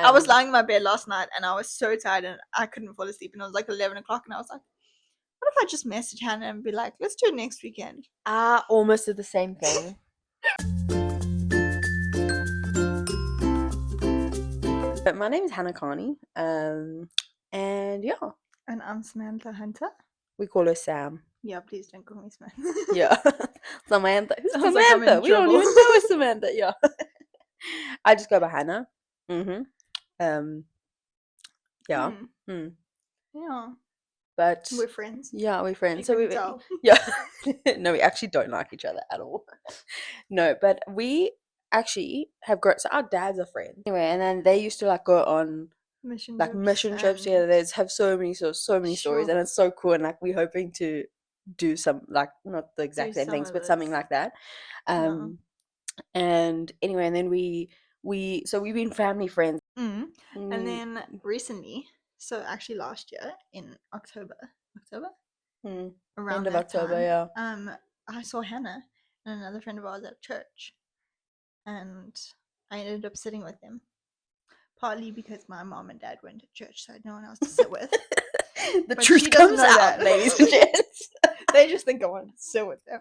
I was lying in my bed last night and I was so tired and I couldn't fall asleep, and it was like 11 o'clock, and I was like, what if I just message Hannah and be like, let's do it next weekend? I almost did the same thing. But my name is Hannah Carney, and yeah, And I'm Samantha Hunter. we call her Sam. Yeah, please don't call me Samantha. Yeah, Samantha. Who's Sounds like I'm in Samantha? We don't trouble. even know it's Samantha. Yeah, I just go by Hannah. Yeah. Yeah, But we're friends. yeah, we're friends. You So can we tell. yeah. No, we actually don't like each other at all. No, but we actually have grown. So our dads are friends anyway, and then they used to like go on Mission like trips. mission trips together. There's have so many stories, Sure. and it's so cool. And like we're hoping to do some like not the exact same some things, of but something this. like that. And anyway, and then we've been family friends. And then recently, so actually last year in October, around End of that October, time, I saw Hannah and another friend of ours at church, and I ended up sitting with them. Partly because my mom and dad went to church, so I had no one else to sit with. The But truth she doesn't comes know out, that. ladies and gents. They just think I want to sit with them.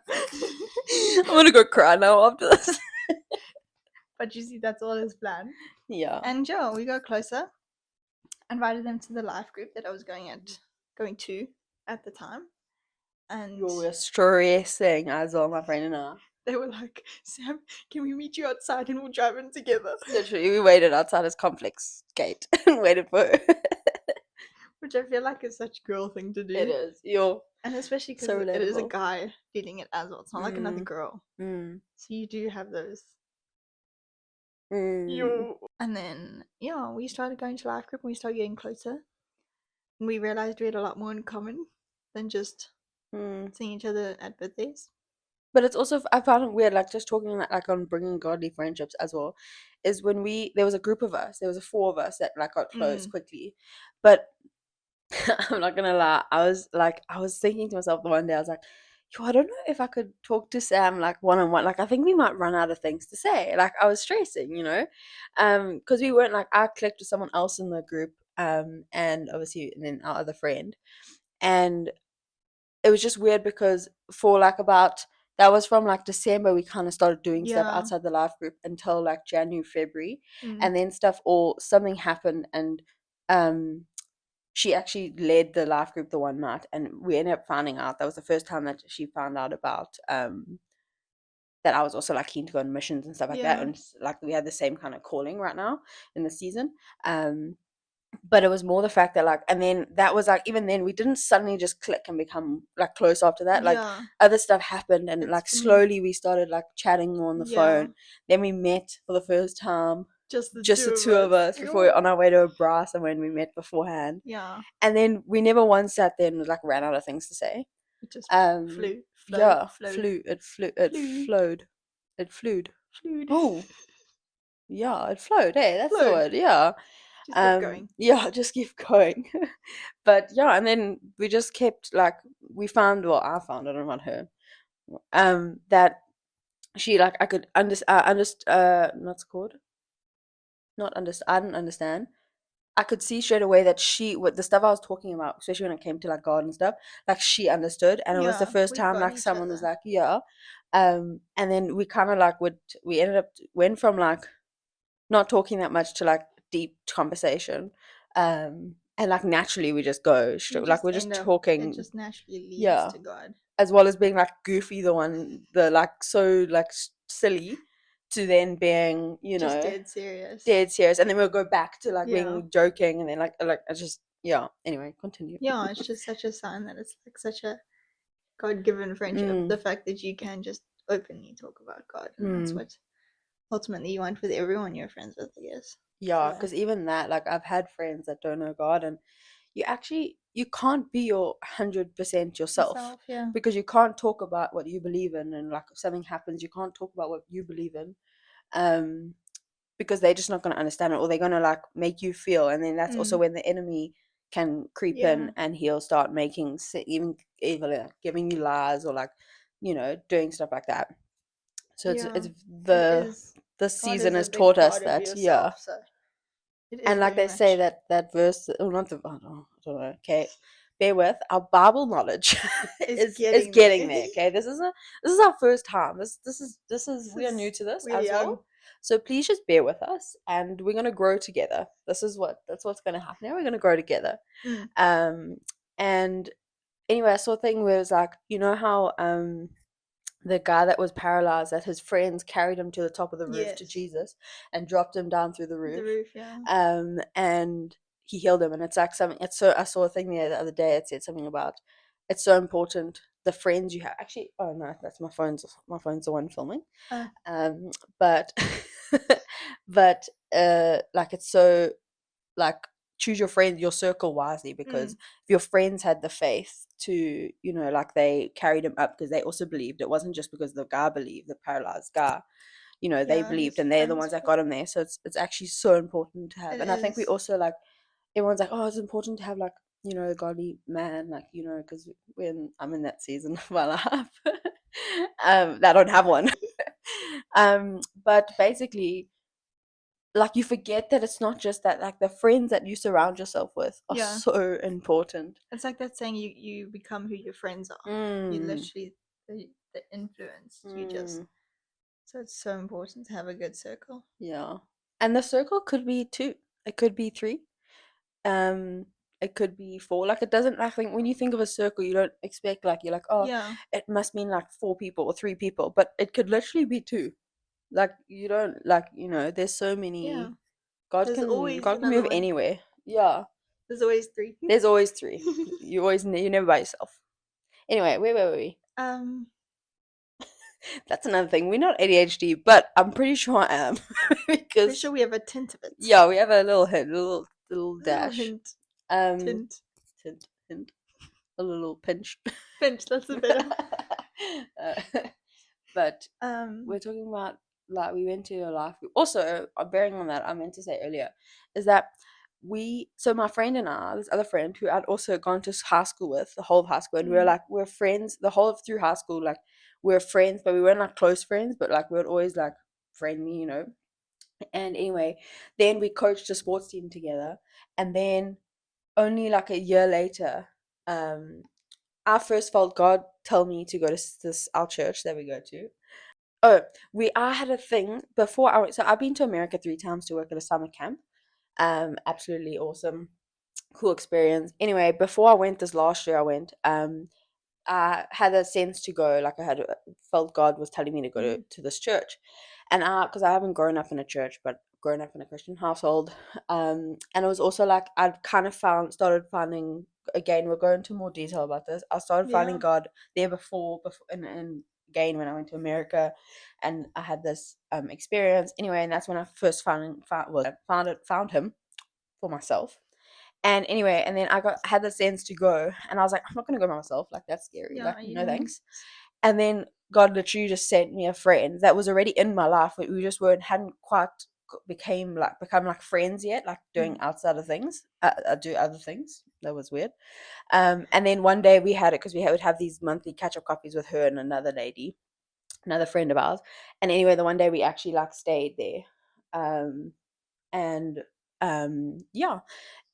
I'm gonna go cry now after this. But you see, that's all his plan. Yeah. And Joe, we got closer. Invited them to the life group that I was going to at the time. And You were stressing as well, my friend and I. they were like, Sam, can we meet you outside and we'll drive in together? Literally, we waited outside his complex gate and waited for her. Which I feel like is such a girl thing to do. It is. And especially because so it is a relatable. guy feeling it as well. It's not like another girl. So you do have those. And then, yeah, we started going to life group and we started getting closer. And we realized we had a lot more in common than just seeing each other at birthdays. But it's also, I found it weird, like just talking like on bringing godly friendships as well, is when there was a group of us, there was 4 of us that like got close quickly. But I'm not gonna lie, I was thinking to myself the one day, I was like, yo, I don't know if I could talk to Sam like one-on-one. Like I think we might run out of things to say. Like I was stressing, because we weren't like, I clicked with someone else in the group, and obviously and then our other friend, and it was just weird because for like about that was from like December we kind of started doing stuff outside the life group until like January, February, and then something happened, and she actually led the life group the one night, and we ended up finding out that was the first time that she found out about that I was also like keen to go on missions and stuff like that, and like we had the same kind of calling right now in the season. But it was more the fact that like, and then that was like, even then we didn't suddenly just click and become like close after that. Like other stuff happened, and like slowly we started like chatting more on the phone. Then we met for the first time, just the two of us before we were on our way to a brass, and when we met beforehand. And then we never once sat there and like ran out of things to say. It just flew. It flewed. Oh. Yeah, it flowed. Hey, that's the word. Yeah. Just keep going. Yeah, just keep going. But yeah, and then we just kept like I found, I don't know about her, that she like I could what's it called? Not understand. I didn't understand. I could see straight away that with the stuff I was talking about, especially when it came to like God and stuff, like she understood, and it was the first time like someone was like, and then we kind of like we ended up went from like not talking that much to like deep conversation, and like naturally we just go straight, like we're just talking. It just naturally leads to God, as well as being like goofy, the like so like silly, to then being just dead serious, and then we'll go back to like being joking, and then like I just anyway, continue. It's just such a sign that it's like such a God-given friendship, the fact that you can just openly talk about God, and that's what ultimately you want with everyone you're friends with, I guess. Because even that, like I've had friends that don't know God, and you can't be your 100% yourself, because you can't talk about what you believe in, and like if something happens, you can't talk about what you believe in, because they're just not going to understand it, or they're going to like make you feel, and then that's also when the enemy can creep in, and he'll start making even like giving you lies, or like doing stuff like that. So it's the season has taught us that It is And like very they say much. that verse, or not the, I don't know. Okay, bear with our Bible knowledge It's is getting getting there. there. Okay, this is our first time. This is This we are new is to this we're as young. well. So please just bear with us, and we're gonna grow together. That's what's gonna happen. Now we're gonna grow together. Mm. And anyway, I saw a thing where it was like, you know how the guy that was paralyzed, that his friends carried him to the top of the roof to Yes. Jesus and dropped him down through the The roof. roof, yeah. And he healed him. And it's like something. It's so I saw a thing there the other day. It said something about it's so important the friends you have. Actually, oh no, that's my phone's the one filming. Uh, But but like it's so like choose your friends, your circle wisely, because mm. if your friends had the faith to, like they carried him up because they also believed, it wasn't just because the guy believed, the paralyzed guy, they Yeah, believed his and they're the friends ones that were. got him there. So it's actually so important to have. It And I think we is. also like everyone's like, oh, it's important to have like a godly man, like because when I'm in that season of my life, I don't have one. But basically, like you forget that it's not just that, like the friends that you surround yourself with are Yeah. so important. It's like that saying, you become who your friends are. You Mm, literally the influence you just. mm, So it's so important to have a good circle. yeah. And the circle could be two. It could be three. Um, it could be four. Like it doesn't. I think when you think of a circle, you don't expect like you're like, oh, Yeah. it must mean like four people or three people, but it could literally be two. Like you don't like There's so Yeah. many. God There's can always God can another move one. anywhere. Yeah. There's always three. There's always three. You're never by yourself. Anyway, where were we? um That's another thing. We're not ADHD, but I'm pretty sure I am Pretty because sure we have a tint of it. yeah, we have a little hint, little A little dash, hint. um, Tint. hint, a little pinch. Pinch, that's a better. uh, but Um we're talking about like we went to a life group. Also, bearing on that, I meant to say earlier is that so my friend and I, this other friend who I'd also gone to high school with, the whole of high school, and we're friends the whole of through high school. Like we're friends, but we weren't like close friends, but like we would always like friend me. And anyway, then we coached a sports team together, and then only like a year later, I first felt God tell me to go to this our church that we go to. Oh, I had a thing before so I've been to America 3 times to work at a summer camp. Absolutely awesome, cool experience. Anyway, before I went this last year, I had a sense to go. Like I had felt God was telling me to go to this church, and because I haven't grown up in a church, but grown up in a Christian household, and it was also like I'd kind of started finding. Again, we'll go into more detail about this. I started finding Yeah. God there before, and again when I went to America, and I had this experience anyway, and that's when I first found him for myself. And anyway, and then I had the sense to go, and I was like, I'm not gonna go by myself. Like that's scary. Yeah, Like you no didn't. thanks. And then God literally just sent me a friend that was already in my life, but we just hadn't quite become like friends yet. Like doing outside of things, I do other things. That was weird. And then one day we had it because would have these monthly catch up coffees with her and another lady, another friend of ours. And anyway, the one day we actually like stayed there. And yeah,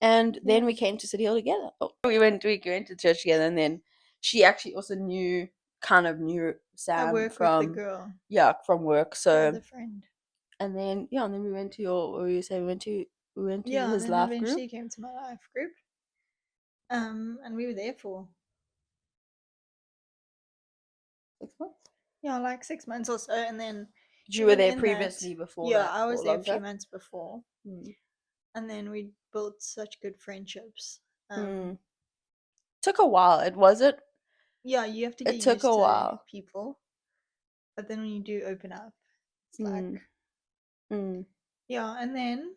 and then we came to City Hall together. Oh, we went to church together, and then she actually also knew I Sam work with the girl, from work. the So other friend. and then we went to what were you saying? We went to Yeah, and his then life group. eventually came to my life group. And we were there for 6 months. yeah, like 6 months or so, and then You were even there in previously that, before yeah, that, I was or there a few longer? months before, Mm. and then we built such good friendships. Mm. Took a while. It was it. Yeah, you have to It get took a used to while. people, but then when you do open up, it's like Mm. Mm. yeah, and then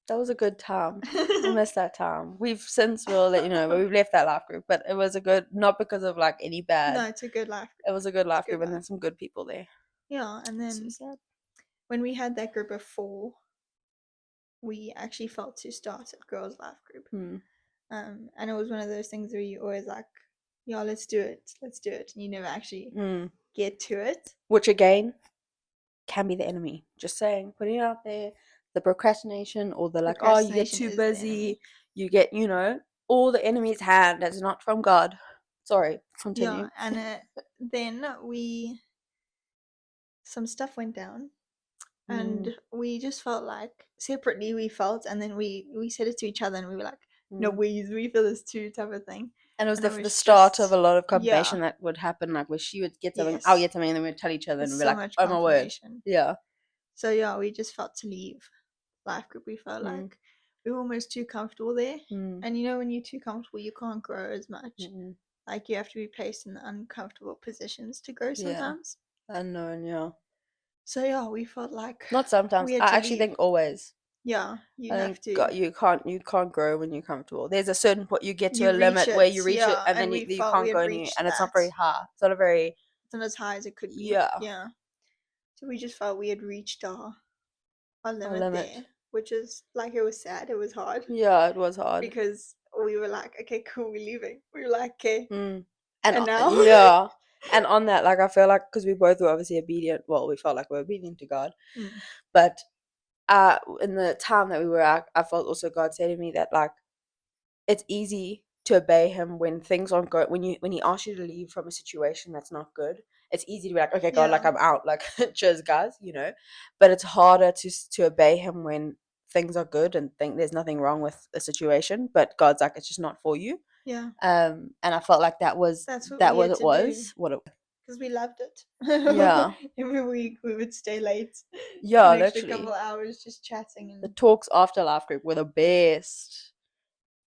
That was a good time. I miss that time. We've since we'll let you know, but we've left that life group. But it was a good, not because of like any bad. no, it's a good life It group. was a good It's life a good group, and life. there's some good people there. Yeah, and So then sad. when we had that group of 4, we actually felt to start a girls' life group. And it was one of those things where you always like, yeah, let's do it, and you never actually get to it. Which again can be the enemy. Just saying, putting it out there. the procrastination or the like, oh, you get Procrastination too is the busy, enemy. you get, all the enemy's hand that's not from God. Sorry, continue. Yeah, and then some stuff went down, and we just felt like separately we felt, and then we said it to each other, and we were like, no, we feel this too, type of thing. And it was And the start of a lot of yeah, confirmation that would happen, like where she would get something, I'll yes, get something, and then we'd tell each other, and there's we'd be so like, much oh my word. confirmation. Yeah. So yeah, we just felt to leave life group. We felt like we were almost too comfortable there, and when you're too comfortable, you can't grow as much. Like you have to be placed in the uncomfortable positions to grow sometimes. Unknown, yeah. So yeah, we felt like not sometimes. I actually think always. Yeah, you I have think to. you can't grow when you're comfortable. There's a certain point you get to a limit where you reach it, and then you can't go any, and it's not very high. It's not a very. It's not as high as it could be. Yeah. Yeah. So we just felt we had reached our limit there, which is like, it was sad. It was hard. Yeah, it was hard because we were like, okay, cool, we're leaving. We were like, okay, and now yeah. And on that, like, I feel like because we both were obviously obedient. Well, we felt like we were obedient to God, but in the time that we were at, I felt also God said to me that, like, it's easy to obey Him when things aren't good. When He asks you to leave from a situation that's not good, it's easy to be like, okay, God, like, I'm out, like, cheers, guys, But it's harder to obey Him when things are good and think there's nothing wrong with a situation, but God's like, it's just not for you. Yeah. And I felt like that was what it was. Because we loved it. Yeah. Every week we would stay late. Yeah, an literally. A couple of hours just chatting. And the talks after life group were the best.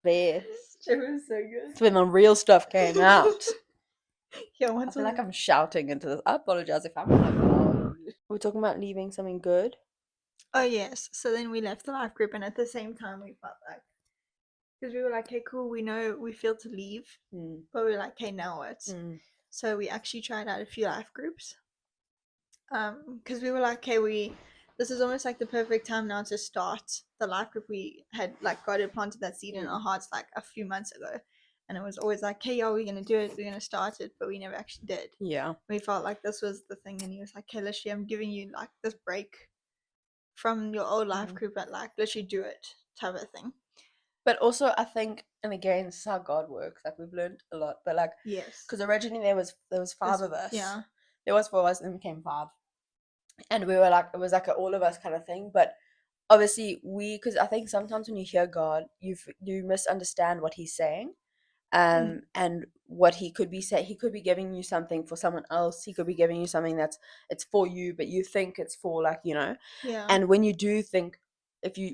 It was so good. It's when the real stuff came out. Yeah, I feel like I'm shouting into this. I apologize if I'm like loud. We're talking about leaving something good. Oh yes. So then we left the life group, and at the same time we felt like, because we were like, hey, cool, we know we feel to leave, but we were like, hey, now what? So we actually tried out a few life groups, because we were like, hey, this is almost like the perfect time now to start the life group. We had, like, God had planted that seed in our hearts like a few months ago, and it was always like, hey, yeah, we're gonna do it, we're gonna start it, but we never actually did. Yeah, we felt like this was the thing, and He was like, hey, literally, I'm giving you like this break from your old life group, but like, literally do it, type of thing. But also, I think, and again, this is how God works. Like, we've learned a lot, but like, yes, because originally there was 5 of us. Yeah, there was 4 of us, and then became 5, and we were like, it was like an all of us kind of thing. But obviously, because I think sometimes when you hear God, you misunderstand what He's saying, and what He could be saying. He could be giving you something for someone else. He could be giving you something it's for you, but you think it's for, like, Yeah. And when you do think,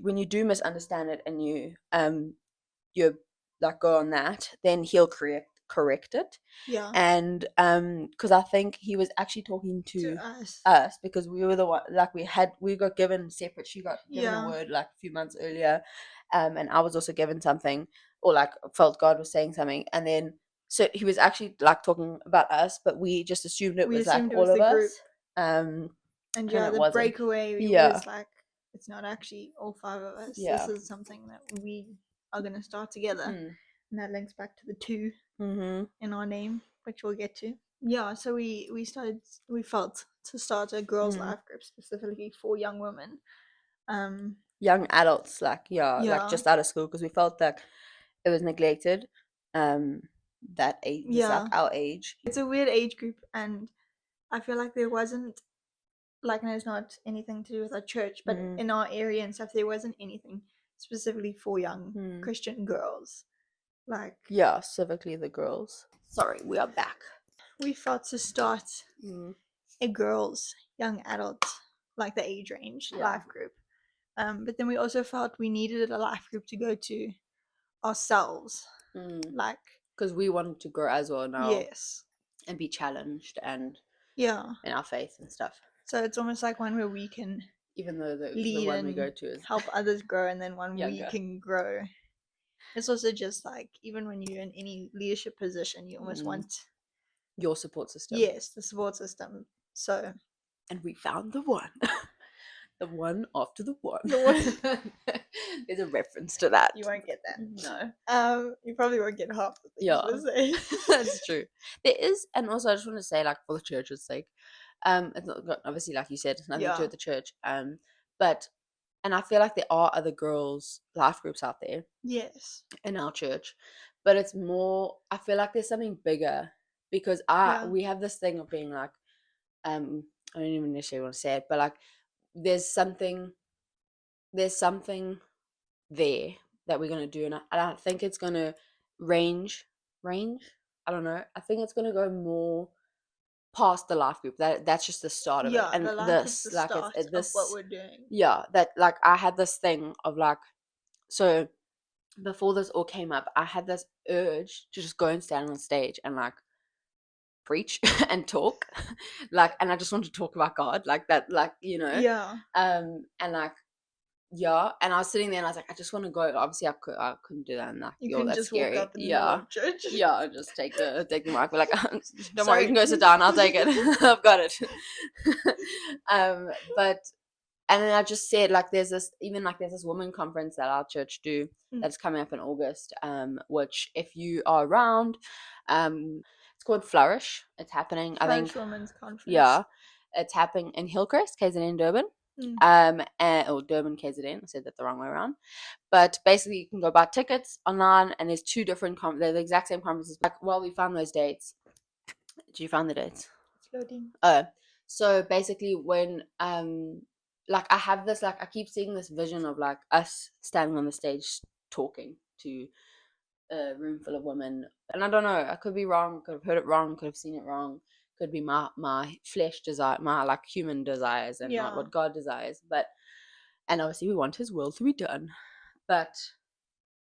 when you do misunderstand it, and you like go on that, then He'll correct it. Yeah. And because I think He was actually talking to us because we were the one, like, we got given separate. She got given a word like a few months earlier, and I was also given something, or like felt God was saying something, and then so He was actually like talking about us, but we just assumed it was like all of us. Group. And yeah, the breakaway was like, it's not actually all 5 of us. This is something that we are going to start together. And that links back to the 2 in our name, which we'll get to. Yeah, so we felt to start a girls' life group specifically for young women. Young adults, like just out of school, because we felt like it was neglected. That age, like our age. It's a weird age group, and I feel like there wasn't, like, and it's not anything to do with our church, but in our area and stuff, there wasn't anything specifically for young Christian girls. Like, specifically the girls. Sorry, we are back. We felt to start a girls, young adult, like the age range life group. But then we also felt we needed a life group to go to ourselves. Like, because we wanted to grow as well now. Yes. And be challenged and in our faith and stuff. So it's almost like one where we can, even though the one we go to is help others grow, and then one we can grow. It's also just like, even when you're in any leadership position, you almost want your support system. Yes, the support system. So, and we found the one. The one after the one. There's a reference to that. You won't get that. No. You probably won't get half the things. Yeah. That's true. There is, and also I just want to say, like, for the church's sake, it's not, obviously, like you said, it's nothing to do with the church. But and I feel like there are other girls' life groups out there Yes. in our church, but it's more, I feel like there's something bigger because we have this thing of being like, I don't even necessarily want to say it, but like there's something there that we're gonna do, and I don't think it's gonna range. I don't know. I think it's gonna go more past the life group. That's just the start of it, and the life this is the like start it's of this. what we're doing. Yeah, that like I had this thing of like, so before this all came up, I had this urge to just go and stand on stage and like preach and talk, like, and I just want to talk about God, like that, like, you know, Yeah. and like, yeah, and I was sitting there and I was like, I just want to go. Obviously, I couldn't do that, and like, You can that's just scary. walk up in the middle of church. Yeah, just take the mic. We're like, don't worry, Sorry. you can go sit down. I'll take it. I've got it. But and then I just said like, there's this women conference that our church do that's coming up in August. Which if you are around, it's called Flourish. It's happening. I think Women's Conference. Yeah, it's happening in Hillcrest, KZN, Durban. Or Durban, KZN. I said that the wrong way around. But basically, you can go buy tickets online, and there's two different they're the exact same conferences. Like, well, we found those dates. Did you find the dates? It's loading. So basically, when like I have this, like I keep seeing this vision of like us standing on the stage talking to a room full of women, and I don't know, I could be wrong, could have heard it wrong, could have seen it wrong, could be my flesh desire, my like human desires, and not what God desires. But and obviously we want His will to be done, but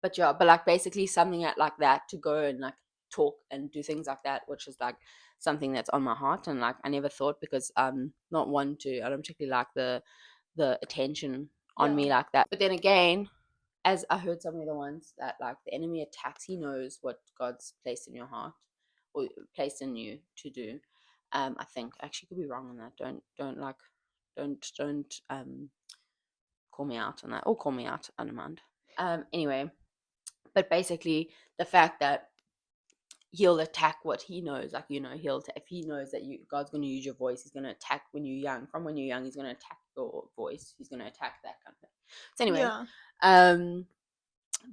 like basically something like that, to go and like talk and do things like that, which is like something that's on my heart, and like I never thought, because I'm not one to, I don't particularly like the attention on me like that. But then again, as I heard some of the ones that like the enemy attacks, he knows what God's placed in your heart or placed in you to do. I think I actually could be wrong on that. Don't call me out on that, or call me out, I don't mind. Anyway, but basically the fact that he'll attack what he knows, like, you know, if he knows that God's going to use your voice, he's going to attack when you're young. From when you're young, he's going to attack your voice. He's going to attack that kind of thing. So anyway,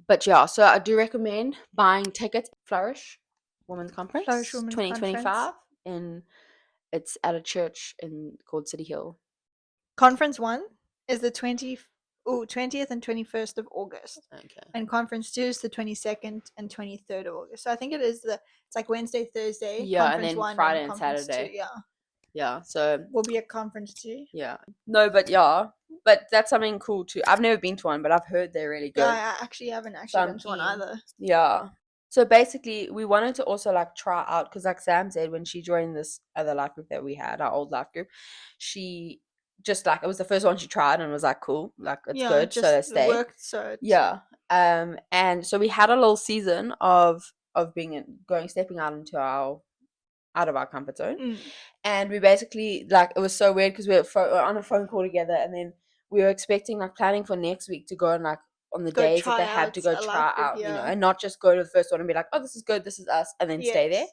but yeah, so I do recommend buying tickets. Flourish Women's Conference, 2025, and it's at a church called City Hill. Conference 1 is the 20th and 21st of August. Okay. And Conference 2 is the 22nd and 23rd of August. So I think it's like Wednesday, Thursday. Yeah, and then Friday and Saturday. 2, yeah. So we'll be at Conference 2. Yeah. No, but yeah. But that's something cool too. I've never been to one, but I've heard they're really good. Yeah, I actually haven't been to one either. Yeah. So basically, we wanted to also like try out, because like Sam said, when she joined this other life group that we had, our old life group, she just like, it was the first one she tried and was like, cool, like it's good, so let's stay. It worked, so and so we had a little season of stepping out of our comfort zone, and we basically, like, it was so weird because we were on a phone call together, and then we were expecting, like, planning for next week to go and like on the days that they had to go try out, you know, and not just go to the first one and be like, oh, this is good, this is us, and then stay there.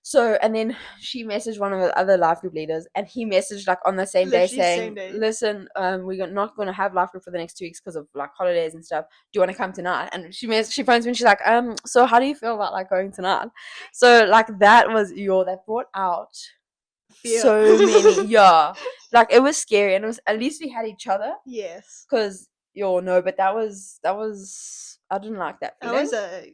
So, and then she messaged one of the other life group leaders, and he messaged like on the same day saying, listen, we're not going to have life group for the next 2 weeks because of like holidays and stuff. Do you want to come tonight? And she phones me and she's like, so how do you feel about like going tonight? So like that brought out fear. So many, like it was scary, and it was, at least we had each other. Yes. Because but that was I didn't like that feeling. That was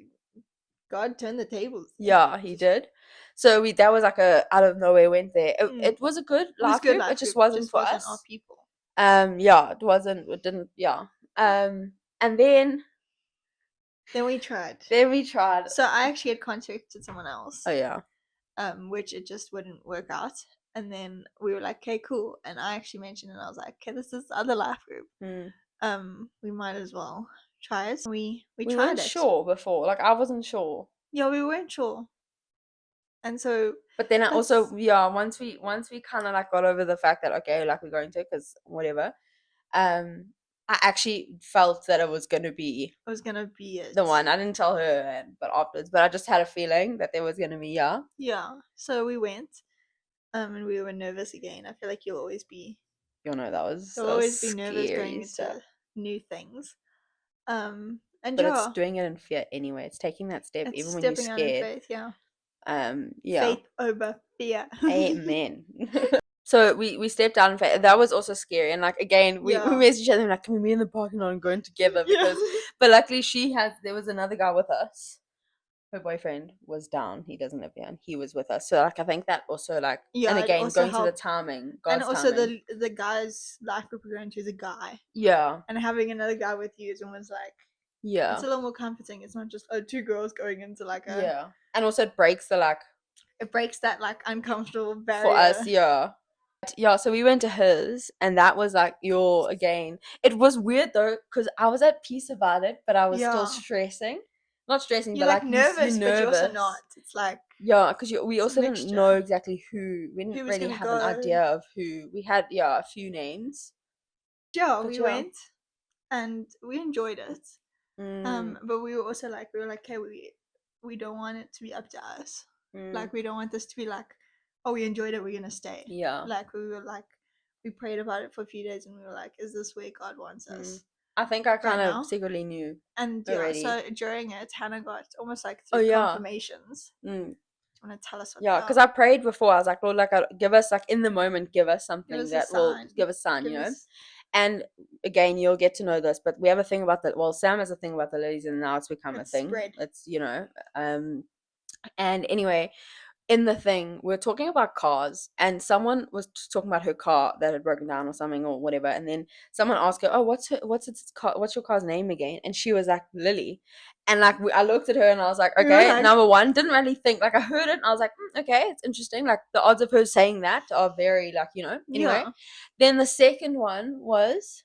God turned the tables. Yeah, he did. So that was like a out of nowhere went there. It was a good life group. It just wasn't for us. Our people. It wasn't. It didn't. Yeah. And then we tried. So I actually had contacted someone else. Oh yeah. Which it just wouldn't work out. And then we were like, okay, cool. And I actually mentioned it, and I was like, okay, this is the other life group. We might as well try it. We tried it. Sure before. Like I wasn't sure. Yeah, we weren't sure. And so, but then I also, once we kind of like got over the fact that, okay, like we're going to, because whatever, I actually felt that it was going to be the one. I didn't tell her, but afterwards, but I just had a feeling that there was going to be, so we went, and we were nervous again. I feel like you'll always be that was be nervous going into new things. And but it's doing it in fear anyway. It's taking that step it's even when you're stepping out in scared. faith, yeah. Yeah. Faith over fear. Amen. So we stepped out in faith. That was also scary. And like again, we messaged each other like, can we be in the parking lot and going together? Because but luckily there was another guy with us. Her boyfriend was down. He doesn't live here, and he was with us. So like I think that also like and again going to the timing, God's and also timing. the guy's life group we're going to is a guy. Yeah. And having another guy with you is almost like it's a little more comforting. It's not just two girls going into like a and also it breaks the like it breaks that like uncomfortable barrier for us. Yeah, so we went to his, and that was like again. It was weird though, because I was at peace about it, but I was still stressing. Not stressing, you're but like nervous, you're nervous. But you're also not. It's like because we also didn't know exactly who. We didn't really have an idea of who. We had a few names. Yeah, we went, and we enjoyed it. But we were also like okay, we don't want it to be up to us. Like we don't want this to be like, oh, we enjoyed it, we're gonna stay. Like we were like, we prayed about it for a few days, and we were like, is this where God wants us? I think I kind of secretly knew. And already. So during it, Hannah got almost like 3 confirmations. Do you want to tell us what? Yeah, because I prayed before. I was like, Lord, like, give us like in the moment, give us something that will give us sign, you know. And again, you'll get to know this, but we have a thing about that. Well, Sam has a thing about the lilies, and now it's become a thing. Spread. It's and anyway, in the thing we're talking about cars, and someone was talking about her car that had broken down or something or whatever, and then someone asked her, oh, what's your car's name again? And she was like, Lily. And like I looked at her and I was like, okay, number one, didn't really think, like I heard it and I was like, okay, it's interesting, like the odds of her saying that are very like, anyway. Then the second one was,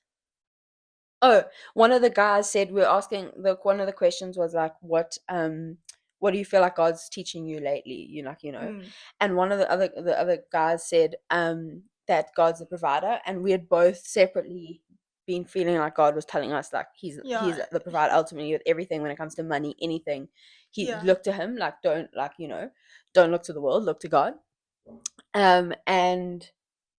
one of the guys said, we're asking, one of the questions was like, what do you feel like God's teaching you lately? And one of the other guys said that God's the provider, and we had both separately been feeling like God was telling us like he's the provider ultimately with everything when it comes to money, anything. Look to him, like don't look to the world, look to God. And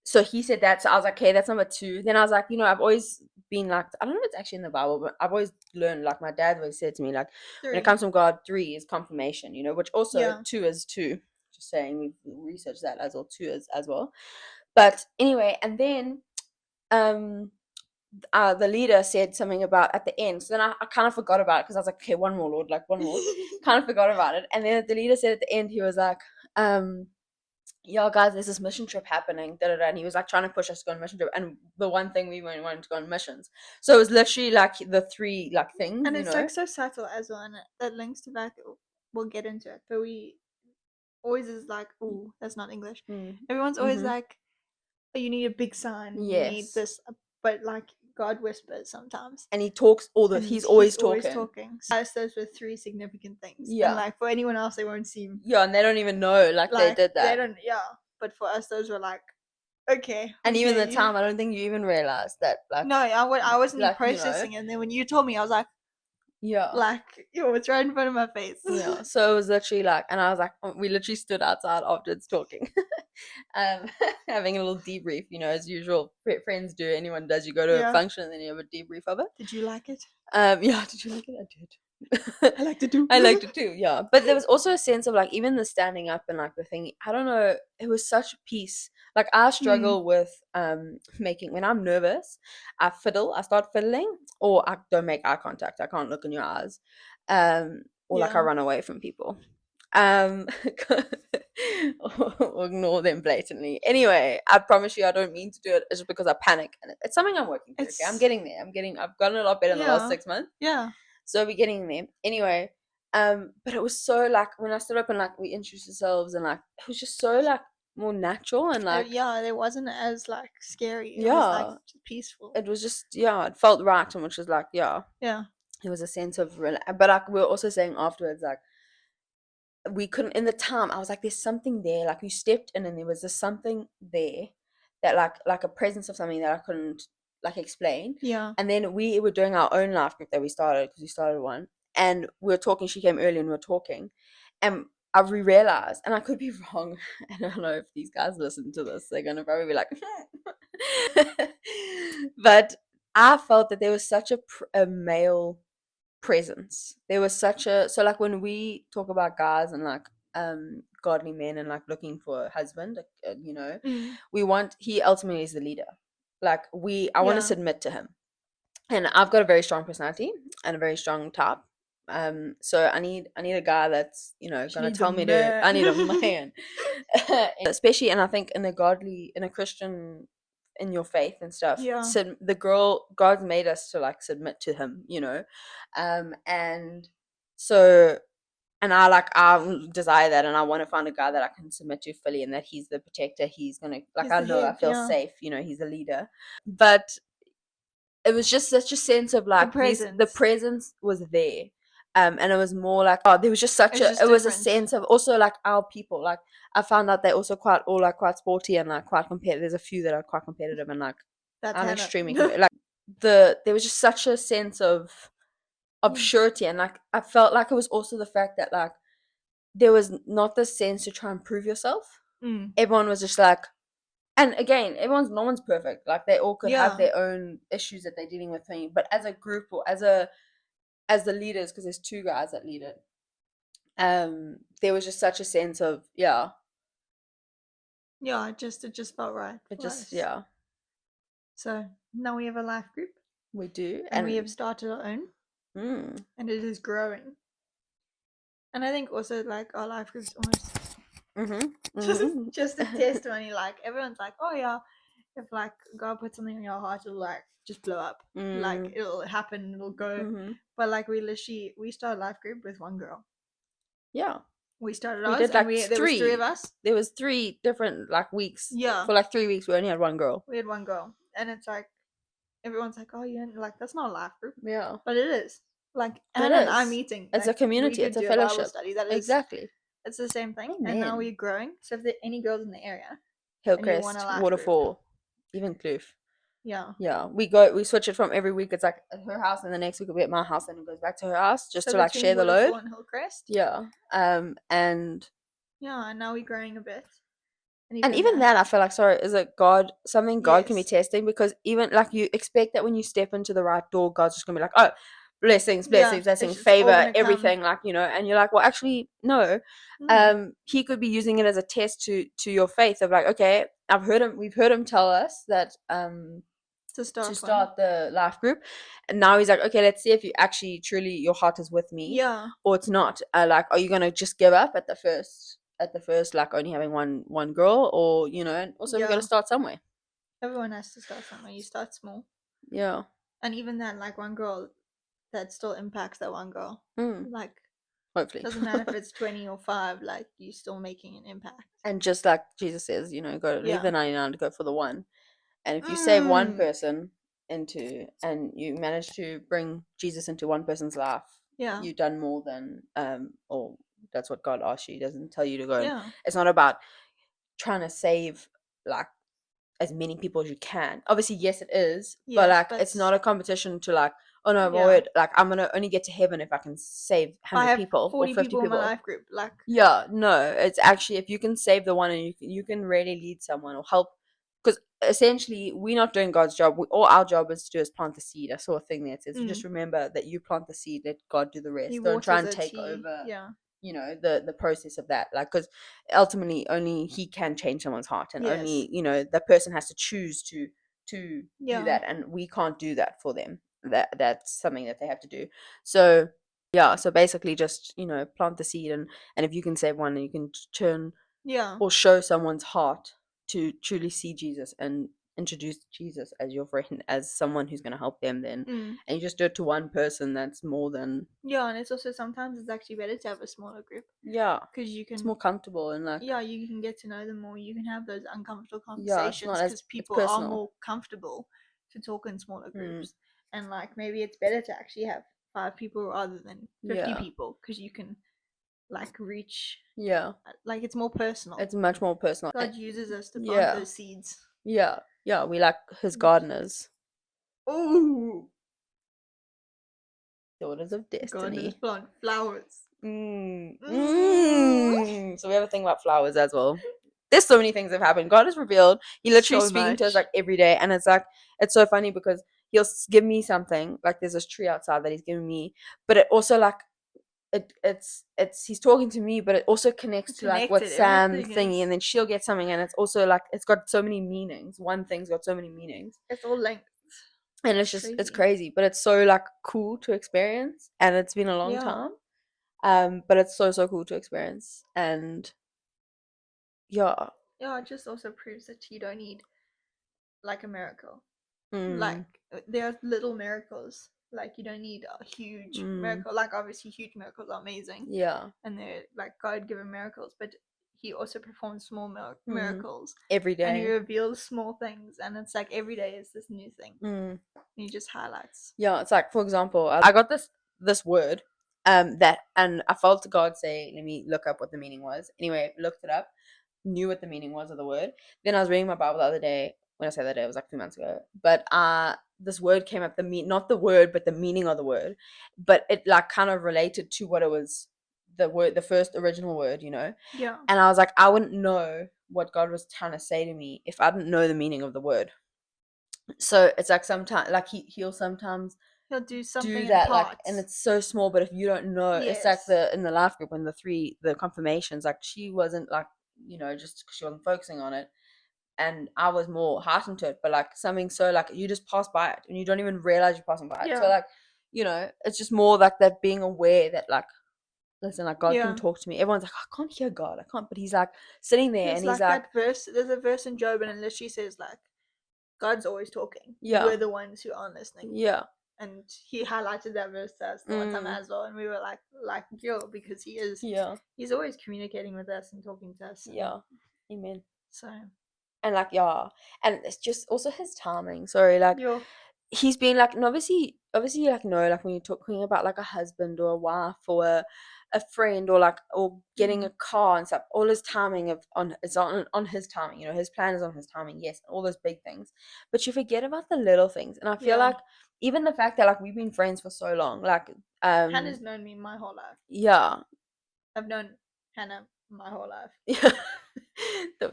so he said that, so I was like, okay, that's number 2. Then I was like, I've always been like, I don't know if it's actually in the Bible, but I've always learned, like my dad always said to me, like 3. When it comes from God, 3 is confirmation, which also 2 is 2. Just saying, we've researched that as well. 2 is as well. But anyway, and then the leader said something about at the end, so then I kind of forgot about it because I was like, okay, one more, Lord, like one more. Kind of forgot about it. And then the leader said at the end, he was like, yeah, guys, there's this mission trip happening, and he was like trying to push us to go on a mission trip, and the one thing we wanted to go on missions. So it was literally like the 3 like things, and it's like so subtle as well, and that links to back. We'll get into it, but we always is like, oh, that's not English. Everyone's always like, oh, you need a big sign, you need this, but like God whispers sometimes, and he talks he's always talking. So those were 3 significant things. And like for anyone else, they won't seem. And they don't even know like they did that. They don't. But for us, those were like, okay. And even the time, I don't think you even realized that. Like, no, I wasn't like, processing it. And then when you told me, I was like, like, it's right in front of my face. So it was literally like, and I was like, we literally stood outside afterwards talking, having a little debrief, as usual friends do. Anyone does. You go to a function and then you have a debrief of it. Did you like it? Did you like it? I did. I liked it too. I liked it too, yeah. But there was also a sense of like, even the standing up and like the thing, I don't know, it was such peace. Like I struggle with making, when I'm nervous, I start fiddling, or I don't make eye contact. I can't look in your eyes. Or like I run away from people. Or ignore them blatantly. Anyway, I promise you I don't mean to do it. It's just because I panic, and it's something I'm working through. Okay? I'm getting there. I've gotten a lot better in the last 6 months. So we're getting there. Anyway, but it was so like when I stood up and like we introduced ourselves, and like it was just so like more natural, and like it wasn't as like scary. It was like peaceful. It was just it felt right, and which was like it was a sense of but like we were also saying afterwards, like we couldn't, in the time I was like, there's something there, like you stepped in and there was this something there that like a presence of something that I couldn't like explain. And then we were doing our own life group that we started, because we started one, and we were talking, she came early and we were talking, and I realized, and I could be wrong, I don't know if these guys listen to this, they're gonna probably be like but I felt that there was such a male presence. There was such a, so like when we talk about guys and like godly men and like looking for a husband, you know, he ultimately is the leader. Like I want to submit to him, and I've got a very strong personality and a very strong type. So I need a guy that's, you know, gonna tell me to. I need a man, especially, and I think in a Christian, in your faith and stuff. Yeah. So God made us to like submit to Him, you know, and so. And I desire that, and I want to find a guy that I can submit to fully, and that he's the protector. He's gonna, like, I know, I feel safe, you know, he's the leader. But it was just such a sense of like the presence was there, and it was more like, oh, there was just such it was a sense of also like our people. Like I found out they're also quite sporty and like quite competitive. There's a few that are quite competitive and like I'm extremely like there was just such a sense of surety, and like I felt like it was also the fact that like there was not the sense to try and prove yourself. Everyone was just like, and again, no one's perfect. Like they all could have their own issues that they're dealing with. But as a group or as the leaders, because there's two guys that lead it, there was just such a sense of it just felt right. So now we have a life group. We do, and we have started our own, and it is growing. And I think also like our life group is almost just a testimony. Like everyone's like, oh yeah, if like God puts something in your heart, it'll like just blow up. Like it'll happen, it'll go. But like we started life group with one girl. Yeah. We started ours, and there was three of us. There was 3 different like weeks. Yeah. For like 3 weeks we only had one girl. We had one girl. And it's like everyone's like, oh yeah, like that's not a life group. Yeah. But it is. Like Anna and I meeting. It's like, a community, it's a fellowship. Study. That is, exactly. It's the same thing. And now we're growing. So if there are any girls in the area, Hillcrest, Waterfall, even Kloof. Yeah. Yeah. We switch it from every week. It's like at her house, and the next week it'll be at my house, and it goes back to her house just to like share the load. And Hillcrest. Yeah. And yeah, and now we're growing a bit. And even that, I feel like, is it God, something God can be testing, because even like you expect that when you step into the right door, God's just gonna be like, oh, blessings, favor, everything, like, you know, and you're like, well, actually, no. He could be using it as a test to your faith of like, okay, we've heard him tell us that to start the life group, and now he's like, okay, let's see if you actually truly your heart is with me, or it's not. Like, are you gonna just give up at the first, like only having one girl, or, you know, and also we got to start somewhere. Everyone has to start somewhere. You start small. Yeah. And even then, like one girl, that still impacts that one girl. Like, hopefully, doesn't matter if it's 20 or 5. Like, you're still making an impact. And just like Jesus says, you know, go leave the 99 to go for the one. And if you save one person and you manage to bring Jesus into one person's life, you've done more than or that's what God asks you. He doesn't tell you to go. It's not about trying to save like as many people as you can. Obviously, yes, it is. But like, it's not a competition to like, oh no, Lord, like I'm gonna only get to heaven if I can save 100 people 40 or 50 people in my life group. Like, no, it's actually if you can save the one, and you can really lead someone or help. Because essentially, we're not doing God's job. All our job is to do is plant the seed. I saw a thing there. It says, just remember that you plant the seed, let God do the rest. Don't try and take over. You know, the process of that, like, because ultimately only he can change someone's heart, and only, you know, the person has to choose to do that, and we can't do that for them. That's something that they have to do. So so basically just, you know, plant the seed, and if you can save one, and you can turn or show someone's heart to truly see Jesus and introduce Jesus as your friend, as someone who's going to help them, then and you just do it to one person, that's more than and it's also sometimes it's actually better to have a smaller group, because you can, it's more comfortable, and like you can get to know them more, you can have those uncomfortable conversations, because people are more comfortable to talk in smaller groups, and like maybe it's better to actually have 5 people rather than 50 people, because you can like reach like it's more personal, it's much more personal. God uses us to plant those seeds. We like his gardeners. Oh, daughters of destiny. Gardeners plant flowers. So we have a thing about flowers as well. There's so many things that have happened. God has revealed. He literally speaking to us like every day, and it's like, it's so funny because he'll give me something, like there's this tree outside that he's giving me, but it also like it's he's talking to me, but it also connects to like what Sam thingy, and then she'll get something, and it's also like it's got so many meanings. One thing's got so many meanings. It's all linked. And it's just it's crazy, but it's so like cool to experience, and it's been a long time. But it's so cool to experience, and yeah, it just also proves that you don't need like a miracle. Like there are little miracles. Like you don't need a huge miracle. Like obviously huge miracles are amazing. Yeah. And they're like God-given miracles, but he also performs small miracles every day. And he reveals small things, and it's like every day is this new thing. And he just highlights. Yeah, it's like, for example, I got this word that, and I felt God say, let me look up what the meaning was. Anyway, looked it up, knew what the meaning was of the word. Then I was reading my Bible the other day. When I say that day, it was like 2 months ago. But this word came up, not the word, but the meaning of the word. But it like kind of related to what it was, the first original word, you know? Yeah. And I was like, I wouldn't know what God was trying to say to me if I didn't know the meaning of the word. So it's like sometimes, like he'll sometimes do something that, like, and it's so small, but if you don't know, it's like in the life group, when the confirmations, like she wasn't like, you know, just because she wasn't focusing on it, and I was more heartened to it, but like something so like you just pass by it and you don't even realize you're passing by it. So like, you know, it's just more like that, being aware that like, listen, like God can talk to me. Everyone's like, I can't hear God, I can't, but he's like sitting there, and he's like that verse. There's a verse in Job, and it literally says like, God's always talking. Yeah. We're the ones who aren't listening. Yeah. And he highlighted that verse to us the one time as well, and we were like yo, because he is. Yeah. He's always communicating with us and talking to us. Yeah. Amen. So. And like, yeah, and it's just also his timing. Sorry, like he's been like, and obviously, like, no, like when you're talking about like a husband or a wife or a friend or like, or getting a car and stuff, all his timing is on his timing. You know, his plan is on his timing. Yes, all those big things, but you forget about the little things. And I feel like even the fact that like we've been friends for so long, like Hannah's known me my whole life. Yeah, I've known Hannah my whole life. Yeah.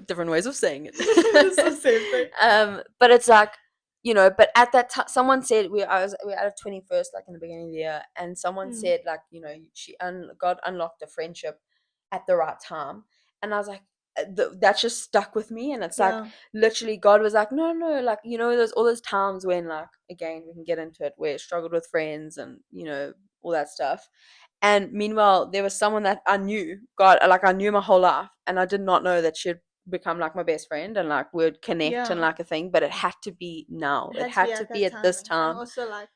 Different ways of saying it. It's the same thing. But it's like, you know, but at that time, someone said we were at a 21st, like in the beginning of the year, and someone said like, you know, God unlocked a friendship at the right time, and I was like, that just stuck with me. And it's like literally God was like, no, like, you know, there's all those times when, like, again, we can get into it, where I struggled with friends and, you know, all that stuff. And meanwhile, there was someone that I knew, God, like I knew my whole life, and I did not know that she'd become like my best friend and like we'd connect and like a thing. But it had to be now. It had to be at this time. And also, like,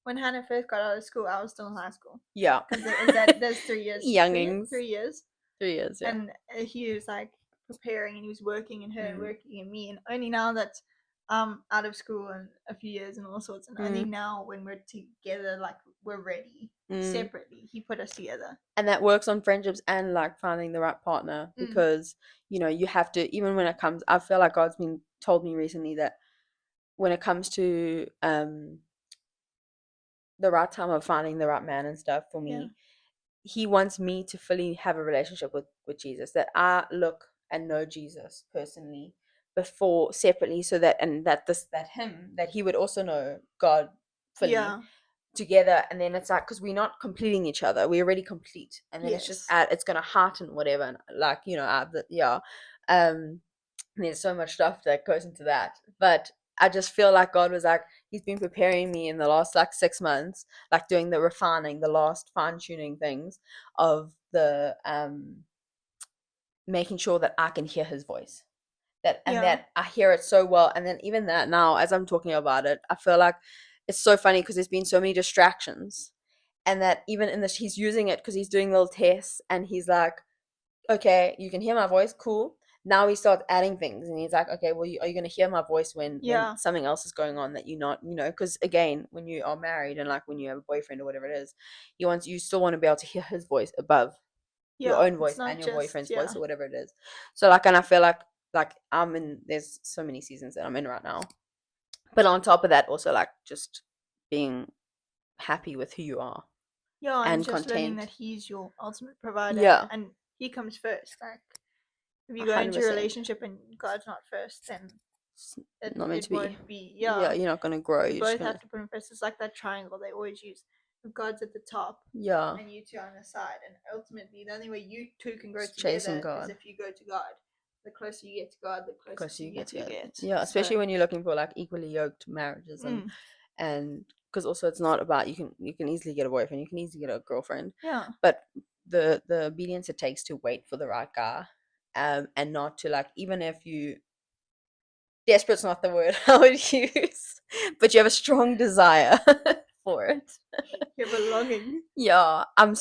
when Hannah first got out of school, I was still in high school. Yeah, because there's 3 years. Youngings. 3 years. 3 years. Yeah. And he was like preparing, and he was working, and her working, and me, and only now that out of school and a few years and all sorts, and only now when we're together, like we're ready separately, he put us together. And that works on friendships and like finding the right partner, because you know, you have to, even when it comes, I feel like God's been told me recently that when it comes to the right time of finding the right man and stuff for me, he wants me to fully have a relationship with Jesus, that I look and know Jesus personally before separately, so that, and that he would also know God fully together. And then it's like, because we're not completing each other, we're already complete, and then it's just it's gonna hearten whatever, and like, you know, there's so much stuff that goes into that. But I just feel like God was like, he's been preparing me in the last like 6 months, like doing the refining, the last fine-tuning things of the making sure that I can hear his voice, that I hear it so well. And then even that now, as I'm talking about it, I feel like it's so funny because there's been so many distractions, and that even in this, he's using it because he's doing little tests, and he's like, okay, you can hear my voice, cool. Now he starts adding things, and he's like, okay, well, are you going to hear my voice when something else is going on that you're not, you know, because again, when you are married and like when you have a boyfriend or whatever it is, you still want to be able to hear his voice above your own voice and your boyfriend's voice or whatever it is. So like, and I feel like there's so many seasons that I'm in right now, but on top of that, also like just being happy with who you are, and just content, learning that he's your ultimate provider, and he comes first. Like, if you go 100%. Into a relationship and God's not first, then not meant to be. Won't be. Yeah, you're not gonna grow. You You're both just gonna... have to put in first. It's like that triangle they always use. God's at the top. Yeah. And you two are on the side. And ultimately, the only way you two can grow chasing together God. is if you go to God. The closer you get to God, the closer you get. Yeah, especially when you're looking for like equally yoked marriages, and because also it's not about you can easily get a boyfriend, you can easily get a girlfriend. Yeah. But the obedience it takes to wait for the right guy, and not to like, even if you... desperate's not the word I would use, but you have a strong desire for it. You have a longing. Yeah, I'm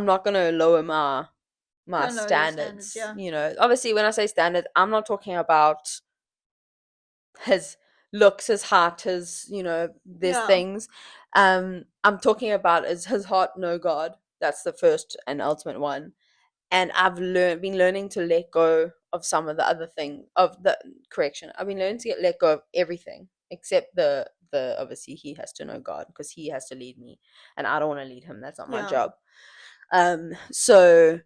not gonna lower my standards. Yeah. You know, obviously when I say standards, I'm not talking about his looks, his heart, his, you know, these things. I'm talking about, is his heart know God? That's the first and ultimate one. And I've been learning to let go of some of the other thing of the correction. I've been learning to let go of everything except the obviously he has to know God because he has to lead me, and I don't want to lead him. That's not my job. So,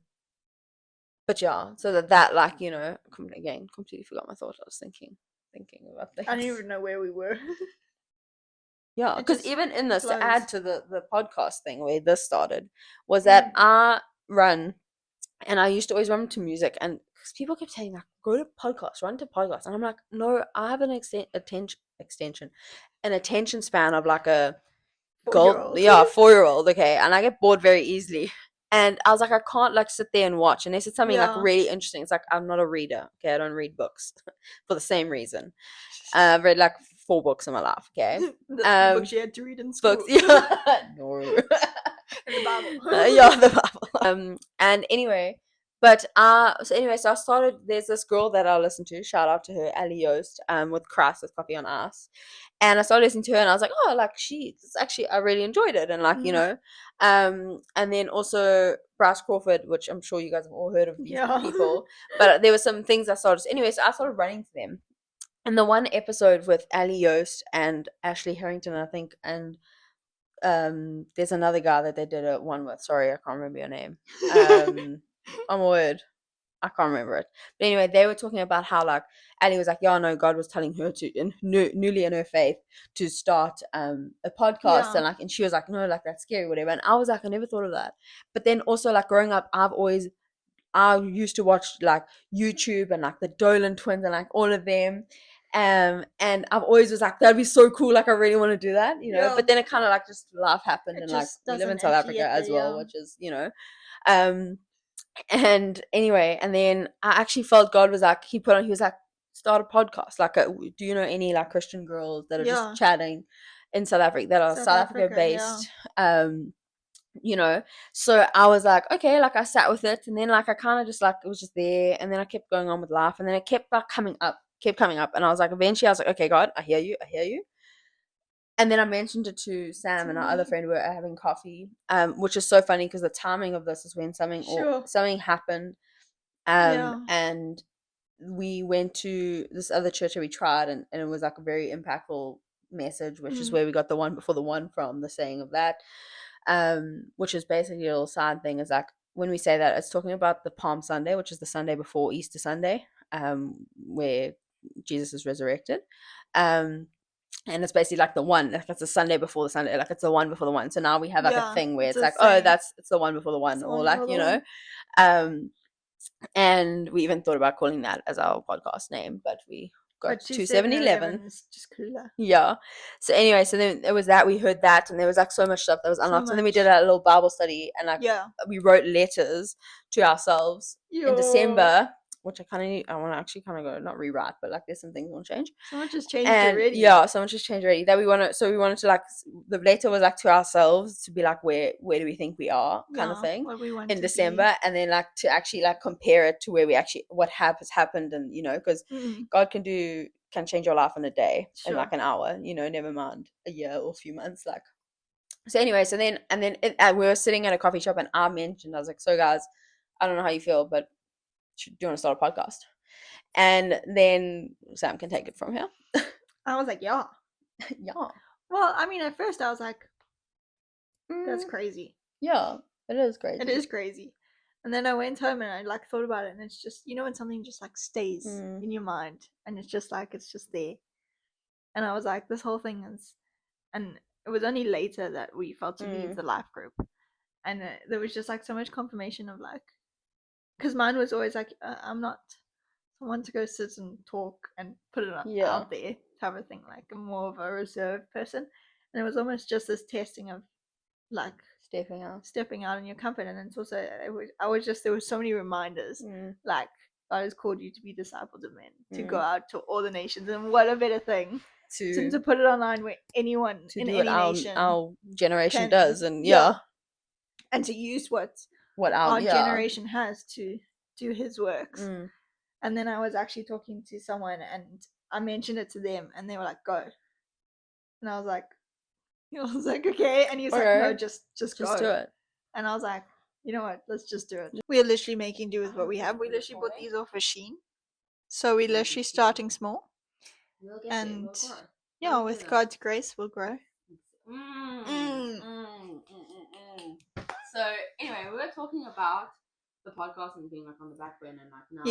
but yeah, so that like, you know, again, completely forgot my thought. I was thinking about things. I don't even know where we were. Yeah, because even in this, to add to the podcast thing where this started, was that I run, and I used to always run to music, and because people kept saying like, go to podcasts, run to podcasts, and I'm like, no, I have an attention span of like a 4-year-old, okay, and I get bored very easily. And I was like, I can't like sit there and watch unless it's something like really interesting. It's like, I'm not a reader, okay? I don't read books for the same reason. I've read like 4 books in my life, okay? The books you had to read in school. Books, yeah. No. The Bible. Yeah, the Bible. And anyway, but so I started. There's this girl that I listen to. Shout out to her, Ali Yost, with Christ with Coffee on Ice. And I started listening to her, and I was like, oh, like I really enjoyed it, and like, you know, and then also Bryce Crawford, which I'm sure you guys have all heard of these people, but there were some things I started. Anyway, so I started running to them. And the one episode with Ali Yost and Ashley Harrington, I think, and there's another guy that they did one with. Sorry, I can't remember your name. I'm a word. I can't remember it. But anyway, they were talking about how like Ali was like, yeah, no, God was telling her to, newly in her faith, to start a podcast, and like, and she was like, no, like that's scary, whatever. And I was like, I never thought of that. But then also like growing up, I used to watch like YouTube and like the Dolan twins and like all of them. And I've always was like, that'd be so cool, like I really want to do that, you know. But then it kind of like just life happened, and like we live in South Africa as well, which is, you know, and anyway, and then I actually felt God was like, he was like, start a podcast, like do you know any like Christian girls that are just chatting in South Africa, that are South Africa based, you know. So I was like, okay, like I sat with it, and then like I kind of just like, it was just there, and then I kept going on with life, and then it kept like coming up, and I was like, eventually I was like, okay, God, I hear you. And then I mentioned it to Sam and our other friend. We were having coffee, which is so funny because the timing of this is when something happened, and we went to this other church that we tried, and it was like a very impactful message, which is where we got the one before the one from, the saying of that, which is basically a little side thing, is like when we say that, it's talking about the Palm Sunday, which is the Sunday before Easter Sunday, where Jesus is resurrected, and it's basically like the one, like it's the Sunday before the Sunday, like it's the one before the one. So now we have like a thing where it's like, oh, it's the one before the one, or like, you know, and we even thought about calling that as our podcast name, but we got 2711. Just cooler. Yeah. So anyway, so then it was that we heard that, and there was like so much stuff that was unlocked. And then we did a little Bible study, and like we wrote letters to ourselves in December, which I want to actually kind of go, not rewrite, but like there's some things I want to change. So much has changed already. Yeah, so much has changed already. That we wanted to like, the letter was like to ourselves to be like, where do we think we are, kind of thing, what we want in December, and then like to actually like compare it to where we actually, what has happened, and you know, because God can change your life in a day, in like an hour, you know, never mind a year or a few months, like. So anyway, we were sitting at a coffee shop, and I was like, so guys, I don't know how you feel, but do you want to start a podcast? And then Sam can take it from here. I was like, yeah. Well, I mean, at first I was like, that's crazy. Yeah, it is crazy. It is crazy. And then I went home and I like thought about it, and it's just, when something just like stays in your mind, and it's just there. And I was like, this whole thing is, and it was only later that we felt to leave the life group, and there was just like so much confirmation of like, because mine was always like, I'm not someone to go sit and talk and put it out there type of thing. Like, I'm more of a reserved person, and it was almost just this testing of like stepping out in your comfort. And it's also, there were so many reminders, like, God has called you to be disciples of men, to go out to all the nations, and what a better thing to put it online where anyone in any nation, our generation does, and and to use what our generation has to do his works. And then I was actually talking to someone, and I mentioned it to them, and they were like, go. And I was like, okay. And he was like, no, just go. Do it. And I was like, you know what, let's just do it. We're literally making do with what we have. We literally bought these off Shein, so we're literally starting small, and with God's grace we'll grow. So anyway, we were talking about the podcast and being like on the back burner, and like now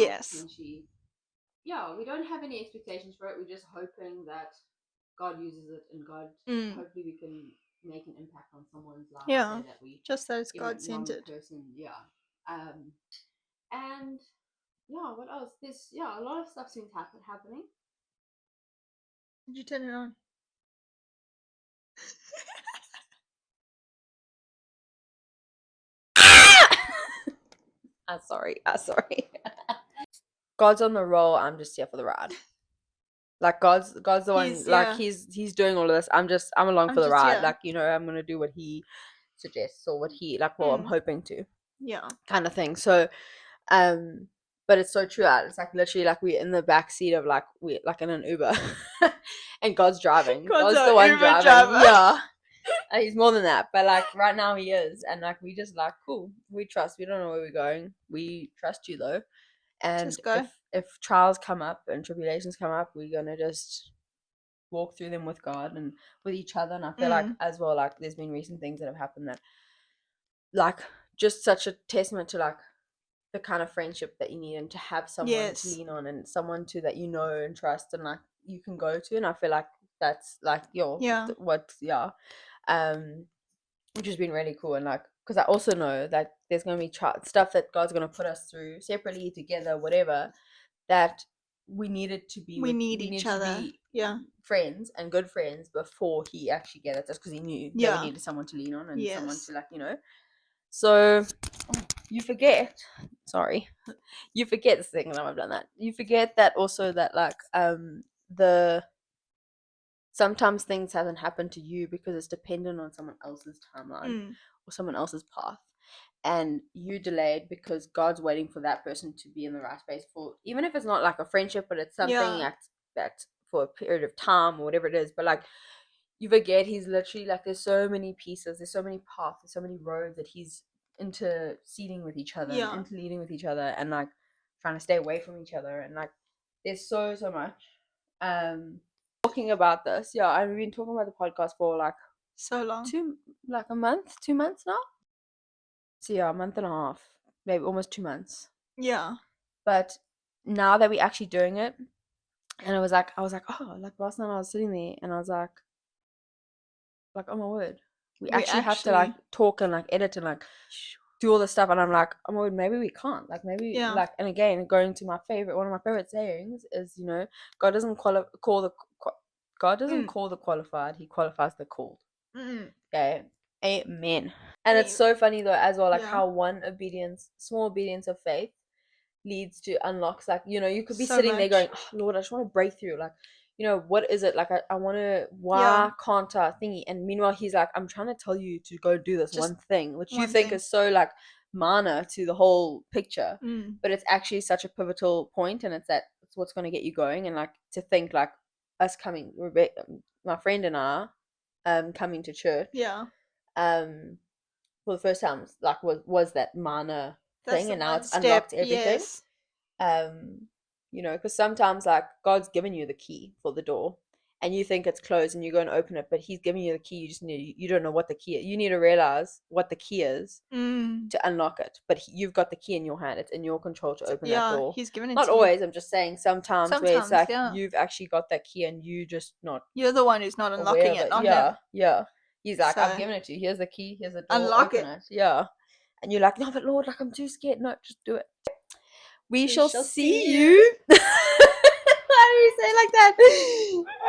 we don't have any expectations for it. We're just hoping that God uses it, and God hopefully we can make an impact on someone's life. That we just that it's God-centered. And what else? There's a lot of stuff seems happening. Did you turn it on? Sorry. God's on the roll. I'm just here for the ride. Like God's the one. Like he's doing all of this. I'm along for the ride. Like I'm gonna do what he suggests or what he I'm hoping to. Yeah. Kind of thing. So, but it's so true. It's like literally like we're in the back seat of we like in an Uber, and God's driving. God's the one Uber driving. Driver. Yeah. He's more than that, but like right now he is, and like we just like cool. We trust. We don't know where we're going. We trust you though, and just go. If trials come up and tribulations come up, we're gonna just walk through them with God and with each other. And I feel like as well, like there's been recent things that have happened that, like, just such a testament to like the kind of friendship that you need, and to have someone to lean on, and someone that you know and trust, and like you can go to. And I feel like that's like which has been really cool. And like, because I also know that there's going to be stuff that God's going to put us through separately, together, whatever, that we needed to be. We need each other. Friends and good friends before he actually gathered us, because he knew that we needed someone to lean on and someone to like, So you forget. Sorry, you forget this thing. I've done that. You forget that also that like sometimes things haven't happened to you because it's dependent on someone else's timeline or someone else's path, and you delayed because God's waiting for that person to be in the right space for, even if it's not like a friendship, but it's something that for a period of time or whatever it is. But like you forget he's literally like, there's so many pieces, there's so many paths, there's so many roads that he's interceding with each other, and interleading with each other, and like trying to stay away from each other, and like there's so much. Talking about this, I've been talking about the podcast for like so long, 2 months now. So a month and a half, maybe almost 2 months. But now that we're actually doing it, and I was like, oh, like last night I was sitting there and I was like, oh my word, we actually have to like talk and like edit and like do all this stuff. And I'm like, oh my word, maybe we can't. Like maybe like, and again, going to one of my favorite sayings is, God doesn't call the qualified, he qualifies the called. Okay, amen. And it's so funny though as well, like how small obedience of faith leads to unlocks. Like, you could be sitting there going, oh, Lord, I just want to break through. Like, what is it? Like, I want to, why can't I thingy? And meanwhile, he's like, I'm trying to tell you to go do this one thing, which you think is so like minor to the whole picture. But it's actually such a pivotal point, and it's what's going to get you going. And like to think like us coming, Rebecca, my friend and I, coming to church. For the first time, like was that minor thing, and now it's unlocked everything. Because sometimes like God's given you the key for the door, and you think it's closed and you go and open it, but he's giving you the key. You don't know what the key is. You need to realize what the key is to unlock it. But you've got the key in your hand. It's in your control to open that door. He's giving it not to always. you. I'm just saying sometimes where it's like you've actually got that key and you just not. You're the one who's not unlocking it. Not him. Yeah. He's like, I've given it to you. Here's the key. Here's the door. Unlock it. Yeah. And you're like, no, but Lord, like I'm too scared. No, just do it. We shall see you